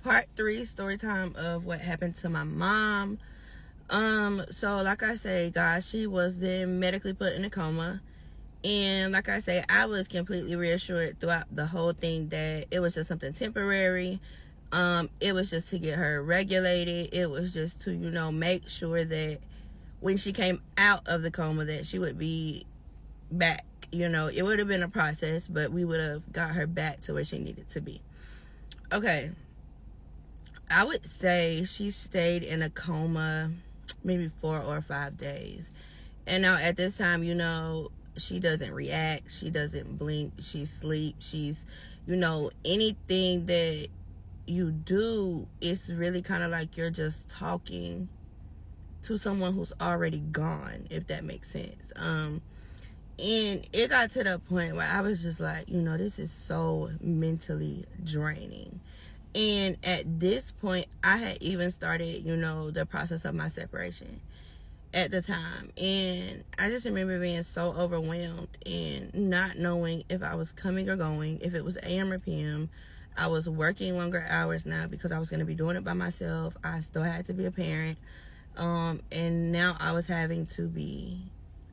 Part 3, story time of what happened to my mom. So like I say, guys, she was then medically put in a coma. And like I say, I was completely reassured throughout the whole thing that it was just something temporary. It was just to get her regulated. It was just to, make sure that when she came out of the coma that she would be back. It would have been a process, but we would have got her back to where she needed to be. Okay. I would say she stayed in a coma maybe 4 or 5 days. And now at this time, she doesn't react. She doesn't blink. She sleeps. She's, anything that you do, it's really kind of like you're just talking to someone who's already gone, if that makes sense. And it got to the point where I was just like, this is so mentally draining. And at this point, I had even started, the process of my separation at the time. And I just remember being so overwhelmed and not knowing if I was coming or going, if it was AM or PM. I was working longer hours now because I was going to be doing it by myself. I still had to be a parent. And now I was having to be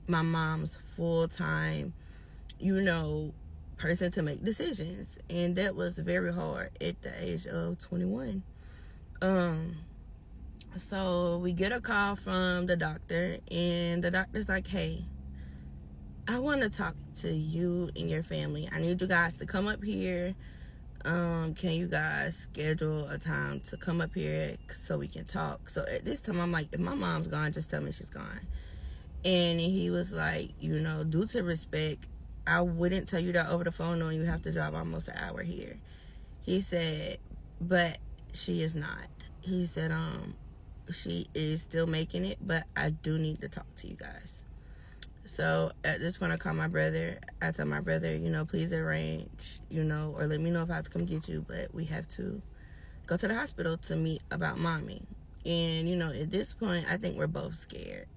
my mom's full-time, person to make decisions. And that was very hard at the age of 21. So we get a call from the doctor, and the doctor's like, hey, I want to talk to you and your family. I need you guys to come up here. Can you guys schedule a time to come up here so we can talk? So at this time, I'm like, if my mom's gone, just tell me she's gone. And he was like, due to respect, I wouldn't tell you that over the phone knowing you have to drive almost an hour here. He said, but she is not. He said, she is still making it, but I do need to talk to you guys. So at this point, I call my brother. I tell my brother, please arrange, or let me know if I have to come get you, but we have to go to the hospital to meet about mommy. And, at this point, I think we're both scared.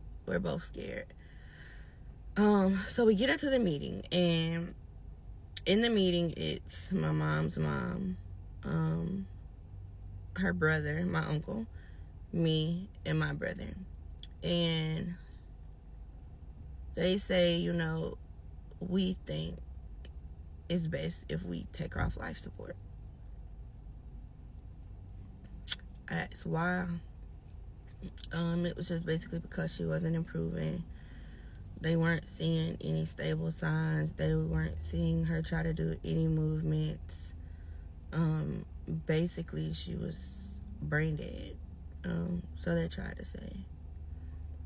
So we get into the meeting, and in the meeting, it's my mom's mom, her brother, my uncle, me, and my brother. And they say, we think it's best if we take her off life support. I asked why. It was just basically because she wasn't improving. They weren't seeing any stable signs. They weren't seeing her try to do any movements. Basically, she was brain dead. So they tried to say.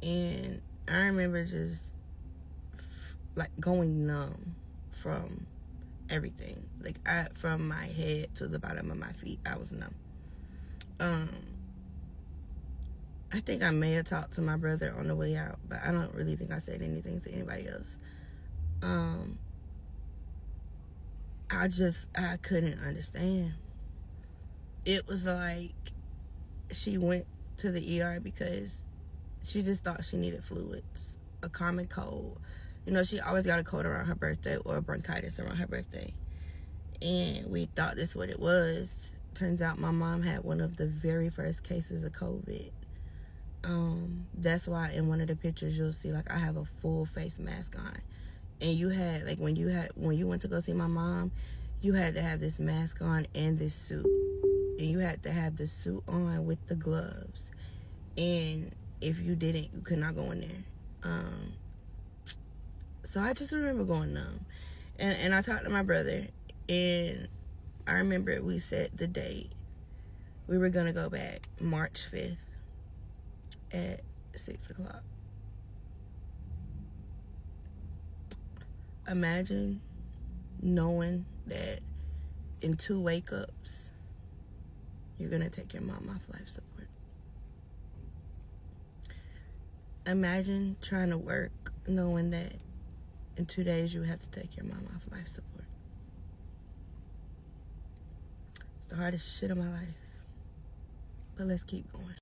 And I remember just like going numb from everything. Like from my head to the bottom of my feet, I was numb. I think I may have talked to my brother on the way out, but I don't really think I said anything to anybody else. I couldn't understand. It was like she went to the ER because she just thought she needed fluids, a common cold. She always got a cold around her birthday or bronchitis around her birthday. And we thought this is what it was. Turns out my mom had one of the very first cases of COVID. That's why in one of the pictures you'll see like I have a full face mask on. And you had like when you went to go see my mom, you had to have this mask on and this suit. And you had to have the suit on with the gloves. And if you didn't, you could not go in there. So I just remember going numb. And I talked to my brother, and I remember we set the date. We were gonna go back March 5th at 6 o'clock. Imagine knowing that in 2 wake-ups, you're gonna take your mom off life support. Imagine trying to work knowing that in 2 days you have to take your mom off life support. It's the hardest shit of my life. But let's keep going.